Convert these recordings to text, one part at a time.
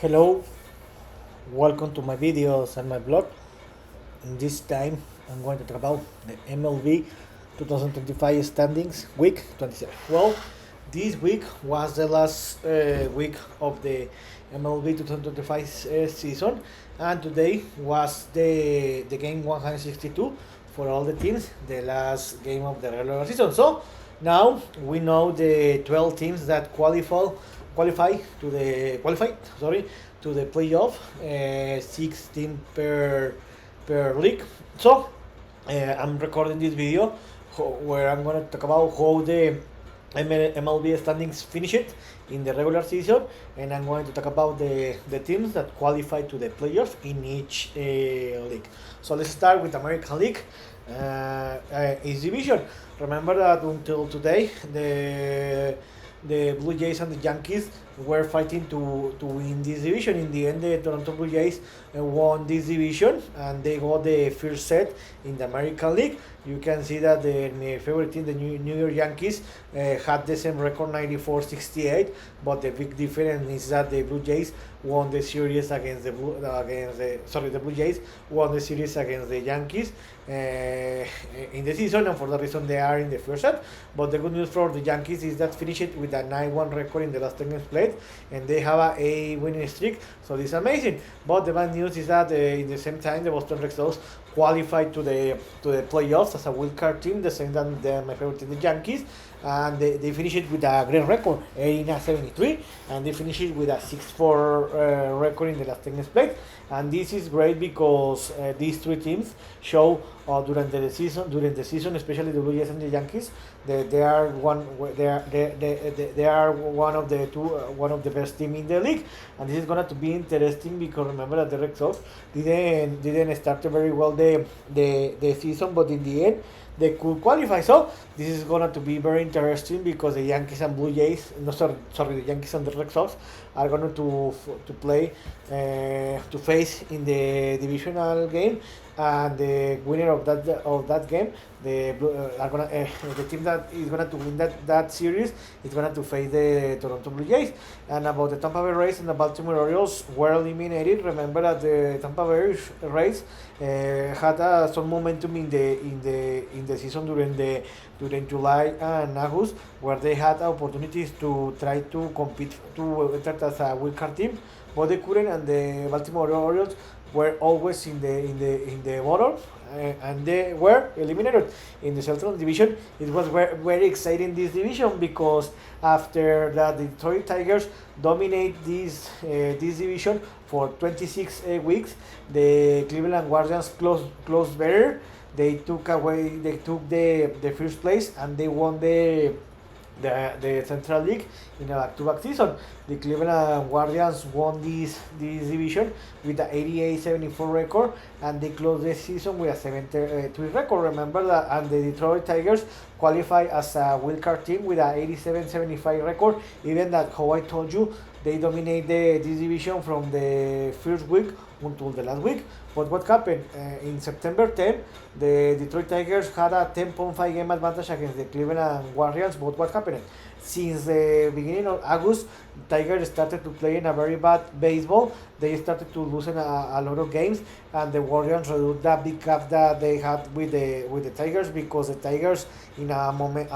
Hello, welcome to my videos and my blog. In this time, I'm going to talk about the MLB 2025 standings week 27. Well, this week was the last week of the MLB 2025 season, and today was the game 162 for all the teams, the last game of the regular season. So now we know the 12 teams that qualify to the playoff, 16 per league. So I'm recording this video where I'm going to talk about how the MLB standings finished in the regular season, and I'm going to talk about the teams that qualify to the playoffs in each league. So let's start with American League. Each division. Remember that until today, the Blue Jays and the Yankees were fighting to win this division. In the end, the Toronto Blue Jays won this division and they got the first set in the American League. You can see that the favorite team, the New York Yankees, had the same record, 94-68, but the big difference is that the Blue Jays won the series against the Blue Jays won the series against the Yankees in the season, and for that reason they are in the first set. But the good news for the Yankees is that finished with a 9-1 record in the last 10 games played, and they have a winning streak, so this is amazing. But the bad news is that in the same time the Boston Red Sox qualified to the playoffs as a wild card team, the same than my favorite team, the Yankees, and they finished with a great record, 89-73, and they finished with a 6-4 record in the last 10 games played. And this is great because these three teams show during the season, especially the Blue Jays and the Yankees, they are one of the two one of the best team in the league, and this is going to be interesting because remember that the Red Sox didn't start very well the season, but in the end they could qualify. So this is going to be very interesting because the Yankees and Blue Jays, the Yankees and the Red Sox are going to play to face in the divisional game, and the winner of that game, the team that is going to win that series is going to face the Toronto Blue Jays. And about the Tampa Bay Rays and the Baltimore Orioles were eliminated. Remember that the Tampa Bay Rays had some momentum in the season during July and August, where they had opportunities to try to compete to enter as a wild card team, but they couldn't, and the Baltimore Orioles were always in the bottom, and they were eliminated in the Central Division. It was very exciting, this division, because after that the Detroit Tigers dominate this division for 26 weeks, the Cleveland Guardians closed better. They took the first place, and they won the Central League in a back-to-back season. The Cleveland Guardians won this division with an 88-74 record, and they closed the season with a 73 record. Remember that, and the Detroit Tigers qualified as a wildcard team with an 87-75 record. Even that, how I told you, they dominate this division from the first week until the last week. But what happened? In September 10, the Detroit Tigers had a 10.5 game advantage against the Cleveland Guardians. But what happened? Since the beginning of August, Tigers started to play in a very bad baseball. They started to lose a lot of games, and the Guardians reduced that big gap that they had with the Tigers, because the Tigers in a moment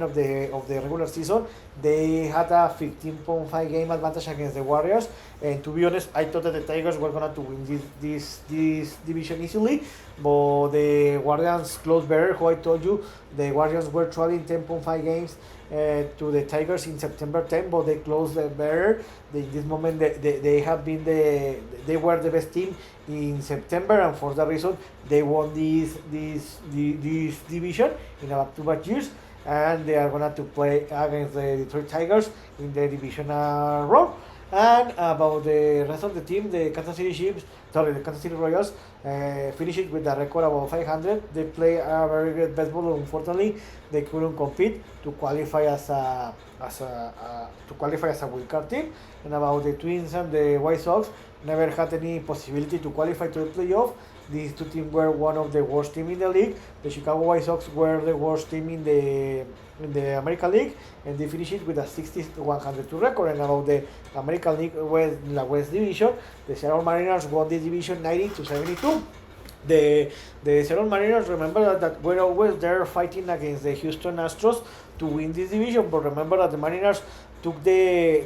of the regular season, they had a 15.5 game advantage against the Warriors. And to be honest, I thought that the Tigers were gonna to win this division easily, but the Guardians closed better. How I told you, the Guardians were trailing 10.5 games to the Tigers in September 10, but they closed better. In this moment, they were the best team in September, and for that reason, they won this division in about 2 years, and they are gonna to play against the Detroit Tigers in the divisional round. And about the rest of the team, the Kansas City Royals finished with a record above 500. They play a very good baseball. Unfortunately, they couldn't compete to qualify as a wild card team. And about the Twins and the White Sox, never had any possibility to qualify to the playoff. These two teams were one of the worst teams in the league. The Chicago White Sox were the worst team in the American League, and they finished with a 60-102 record. And about the American League West Division, the Seattle Mariners won the division 90-72. The Seattle Mariners, remember that were always there fighting against the Houston Astros to win this division, but remember that the Mariners took the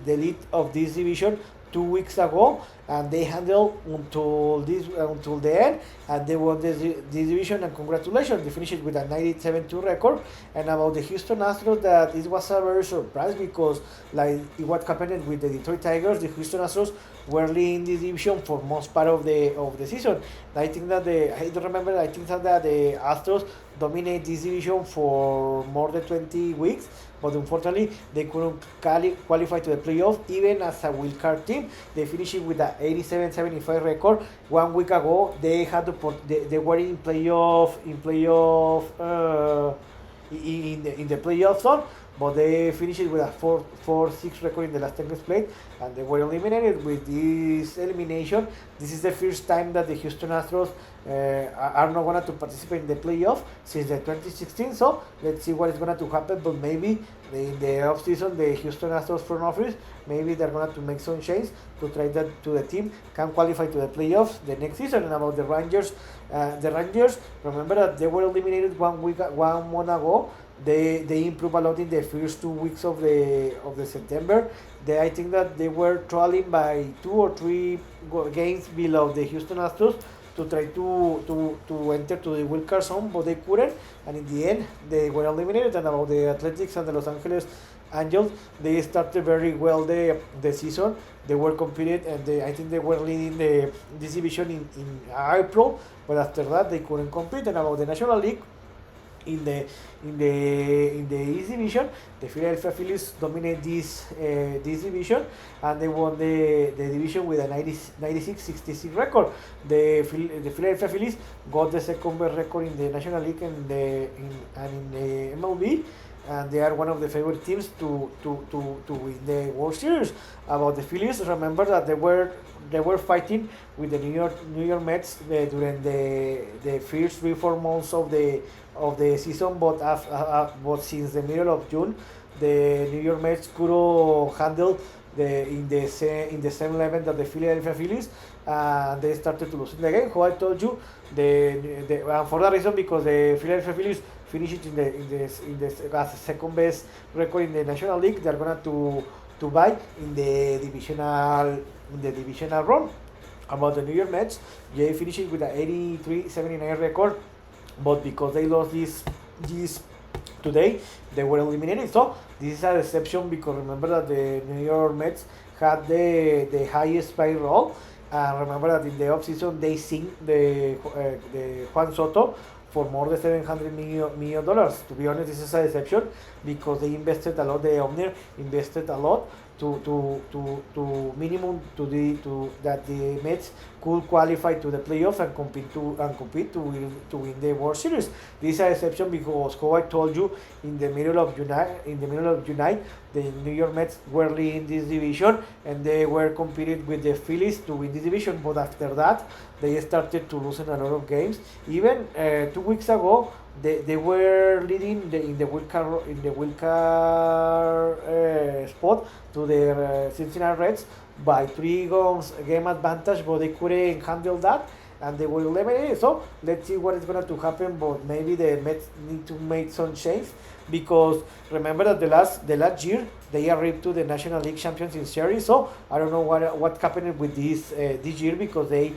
lead of this division 2 weeks ago, and they handled until the end, and they won this division. And congratulations, they finished with a 97-2 record. And about the Houston Astros, that it was a very surprise, because like what happened with the Detroit Tigers, the Houston Astros were leading this division for most part of the season. I think that I don't remember. I think that the Astros dominate this division for more than 20 weeks, but unfortunately they couldn't qualify to the playoff even as a wild card team. They finished with an 87-75 record. 1 week ago they had to they were in the playoff zone, but they finished with a 4-6 record in the last 10 games played, and they were eliminated. With this elimination, this is the first time that the Houston Astros are not going to participate in the playoff since the 2016. So let's see what is going to happen. But maybe in the offseason, the Houston Astros front office, maybe they're going to make some change to try that to the team can qualify to the playoffs the next season. And about the Rangers, remember that they were eliminated 1 month ago. They improved a lot in the first 2 weeks of the September. I think that they were trailing by 2 or 3 games below the Houston Astros to try to enter to the wild card zone, but they couldn't, and in the end they were eliminated. And about the Athletics and the Los Angeles Angels, they started very well the season. They were competed, and I think they were leading this division in April, but after that they couldn't compete. And about the National League, in the East Division, the Philadelphia Phillies dominate this division, and they won the division with a 96-66 record. The Philadelphia Phillies got the second best record in the National League and in the MLB, and they are one of the favorite teams to win the World Series. About the Phillies, remember that they were fighting with the New York Mets during the first 3-4 months of the season, but since the middle of June, the New York Mets couldn't handle in the same level that the Philadelphia Phillies, and they started to lose the game. How I told you, and for that reason, because the Philadelphia Phillies finished in the as second best record in the National League, they're gonna to buy in the divisional run. About the New York Mets, they finished with an 83-79 record, but because they lost this today, they were eliminated. So this is a deception, because remember that the New York Mets had the highest payroll, and remember that in the offseason they signed the Juan Soto for more than $700 million. To be honest, this is a deception, because they invested a lot. The owner invested a lot to minimum that the Mets could qualify to the playoffs and compete to win the World Series. This is a deception, because how I told you, in the middle of July, the New York Mets were leading this division, and they were competing with the Phillies to win this division. But after that, they started to lose a lot of games. Even 2 weeks ago, they were leading in the wild card spot to the Cincinnati Reds by 3 game advantage, but they couldn't handle that, and they were eliminated. So let's see what is going to happen. But maybe the Mets need to make some change, because remember that the last year they arrived to the National League Championship Series. So I don't know what happened with this year, because they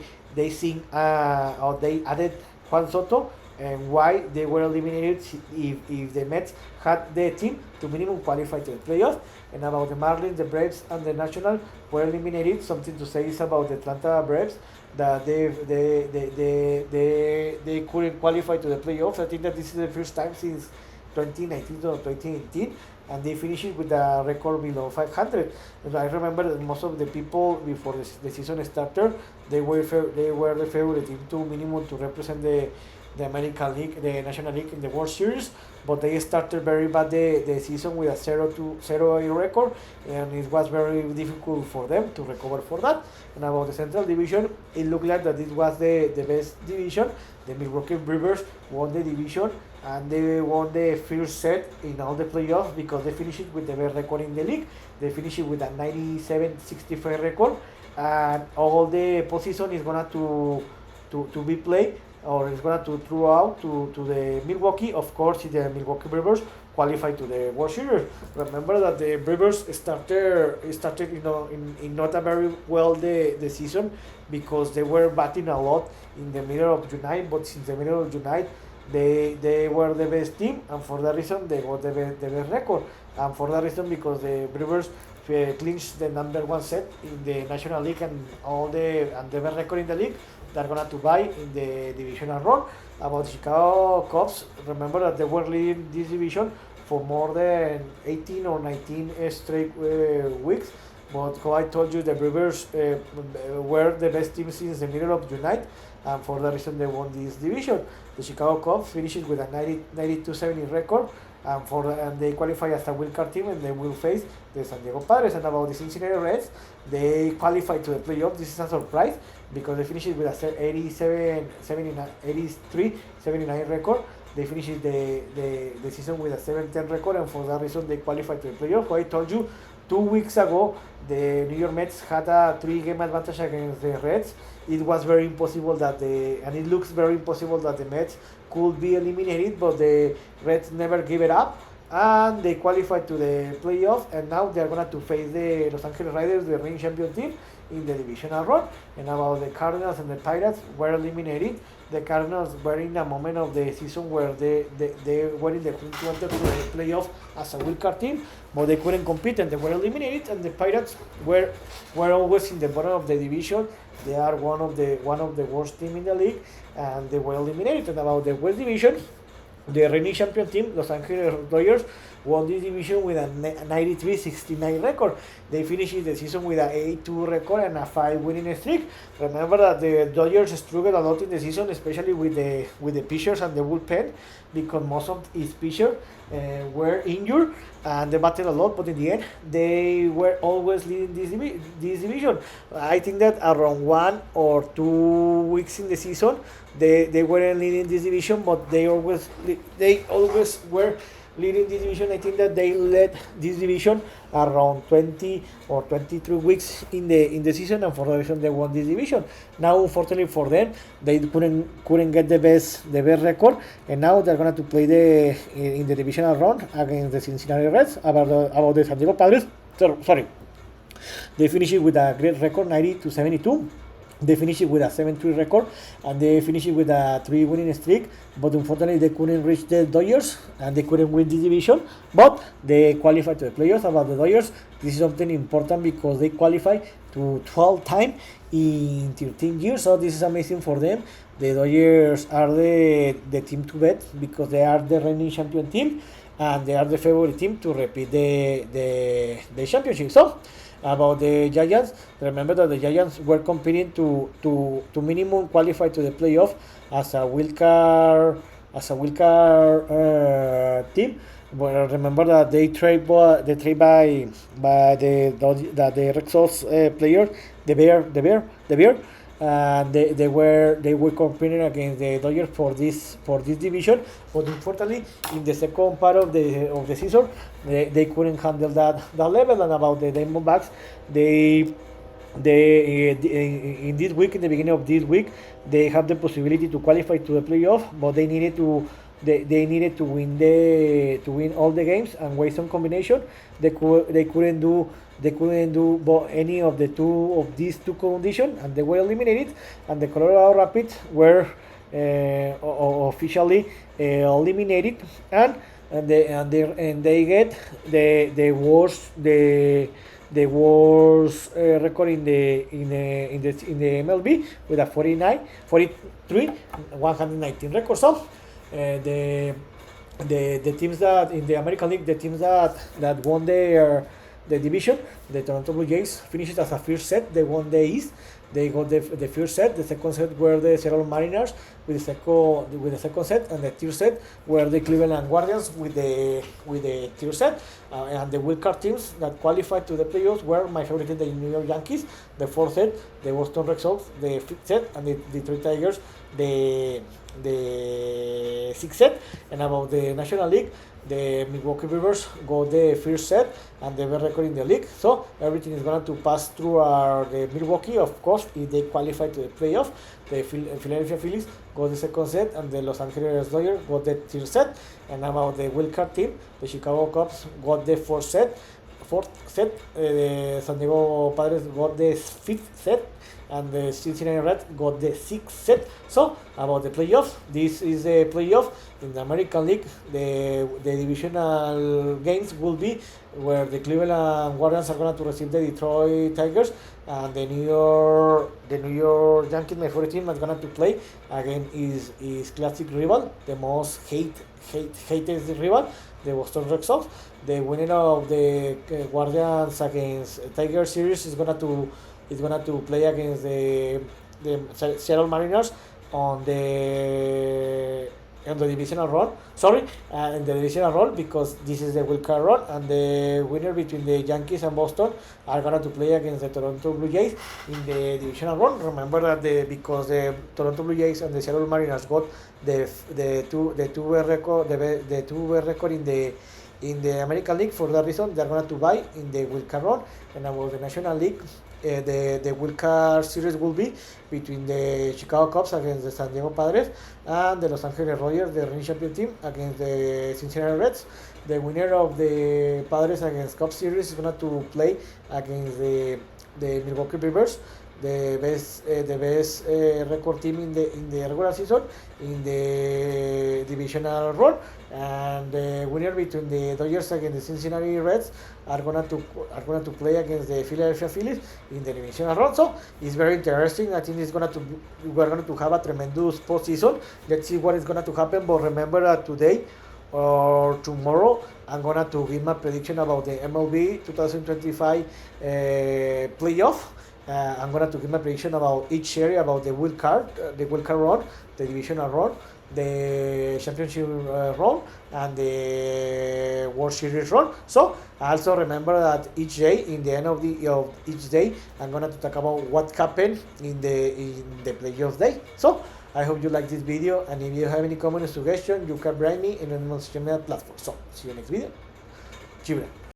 or they added Juan Soto, and why they were eliminated if the Mets had the team to minimum qualify to the playoffs. And about the Marlins, the Braves, and the National were eliminated. Something to say is about the Atlanta Braves, that they couldn't qualify to the playoffs. I think that this is the first time since 2019 or 2018, and they finished with a record below 500. And I remember that most of the people before the season started, they were the favorite team to minimum to represent the the American League, the National League in the World Series, but they started very bad the season with a 0-8 record, and it was very difficult for them to recover for that. And about the Central Division, it looked like that it was the best division. The Milwaukee Brewers won the division, and they won the first set in all the playoffs because they finished it with the best record in the league. They finished it with a 97-65 record, and all the postseason is gonna to be played, or is gonna to throw out to the Milwaukee. Of course, the Milwaukee Brewers qualify to the World Series. Remember that the Brewers started in not a very well the season because they were batting a lot in the middle of July, but since the middle of July they were the best team, and for that reason they got the best record. And for that reason, because the Brewers clinched the #1 set in the National League and the best record in the league, they're gonna to buy in the divisional run. About Chicago Cubs, remember that they were leading this division for more than 18 or 19 straight weeks. But how I told you, the Brewers were the best team since the middle of July, and for that reason they won this division. The Chicago Cubs finished with a 92-70 record, and they qualify as a wildcard team, and they will face the San Diego Padres. And about the Cincinnati Reds, they qualified to the playoffs. This is a surprise because they finished with a 83-79 record. They finished the season with a 7-10 record, and for that reason they qualified to the playoffs. I told you 2 weeks ago the New York Mets had a 3-game advantage against the Reds. It was very impossible and it looks very impossible that the Mets could be eliminated, but the Reds never gave it up, and they qualified to the playoff, and now they are going to face the Los Angeles Riders, the reigning champion team, in the divisional run. And about the Cardinals and the Pirates were eliminated. The Cardinals were in a moment of the season where they were in the wanted to the playoff as a wildcard team, but they couldn't compete and they were eliminated. And the Pirates were always in the bottom of the division. They are one of the worst team in the league, and they were eliminated. And about the West Division, the reigning champion team, Los Angeles Dodgers, won this division with a 93-69 record. They finished the season with an 82 record and a 5 winning streak. Remember that the Dodgers struggled a lot in the season, especially with the pitchers and the bullpen, because most of his pitchers were injured and they battled a lot. But in the end, they were always leading this division. I think that around 1 or 2 weeks in the season, they weren't leading this division, but they always were leading this division. I think that they led this division around 20 or 23 weeks in the season, and for that reason they won this division. Now, unfortunately for them, they couldn't get the best record, and now they're going to play in the divisional round against the Cincinnati Reds. About the San Diego Padres, sorry, they finished with a great record, 90-72. They finished with a 7-3 record, and they finished with a 3 winning streak, but unfortunately they couldn't reach the Dodgers and they couldn't win the division, but they qualified to the playoffs. About the Dodgers, this is something important because they qualify to 12 times in 13 years, so this is amazing for them. The Dodgers are the team to bet because they are the reigning champion team and they are the favorite team to repeat the championship. So about the Giants, remember that the Giants were competing to minimum qualify to the playoff as a wildcard team. But remember that they trade by the Red Sox player, the Bear, and they were competing against the Dodgers for this division. But unfortunately, in the second part of the season, they couldn't handle that level. And about the Diamondbacks, they in this week, in the beginning of this week, they have the possibility to qualify to the playoff, but they needed to win all the games and waste some combination. They couldn't do any of these two conditions, and they were eliminated. And the Colorado Rapids were officially eliminated, and they get the worst record in the MLB with a 43 119 record. So the teams that in the American League, the teams that won their the division. The Toronto Blue Jays finished as a first set. They won the East. They got the first set. The second set were the Seattle Mariners with the second set, and the third set were the Cleveland Guardians with the third set. And the wildcard teams that qualified to the playoffs were my favorite, the New York Yankees, the fourth set, the Boston Red Sox, the fifth set, and the Detroit Tigers, the sixth set. And about the National League, the Milwaukee Brewers got the first set and the best record in the league. So everything is going to pass through the Milwaukee, of course, if they qualify to the playoff. The Philadelphia Phillies got the second set, and the Los Angeles Dodgers got the third set. And about the wildcard team, the Chicago Cubs got the fourth set. The San Diego Padres got the fifth set, and the Cincinnati Reds got the sixth set. So about the playoffs, this is the playoff in the American League. The divisional games will be where the Cleveland Guardians are going to receive the Detroit Tigers, and the New York Yankees, my favorite team, is going to play again is classic rival, the most hated rival, the Boston Red Sox. The winner of the Guardians against Tiger series is gonna to play against the Seattle Mariners on the divisional round. In the divisional round, because this is the wild card round, and the winner between the Yankees and Boston are gonna to play against the Toronto Blue Jays in the divisional round. Remember that because the Toronto Blue Jays and the Seattle Mariners got the two record in the American League. For that reason, they're going to buy in the wild card round. And about the National League, the wild card series will be between the Chicago Cubs against the San Diego Padres, and the Los Angeles Dodgers, the reigning champion team, against the Cincinnati Reds. The winner of the Padres against Cubs series is going to play against the Milwaukee Brewers, the best record team in the regular season in the divisional round. And the winner between the Dodgers against the Cincinnati Reds are going to play against the Philadelphia Phillies in the divisional round. So it's very interesting. I think we're going to have a tremendous postseason. Let's see what is going to happen. But remember that today or tomorrow, I'm going to give my prediction about the MLB 2025 playoff. I'm going to give my prediction about each area, about the wild card round, the divisional round, the championship round, and the World Series round. So also remember that each day, in the end of each day, I'm going to talk about what happened in the playoff day. So I hope you like this video, and if you have any comment or suggestion, you can write me in the social media platform. So see you next video. Chibra.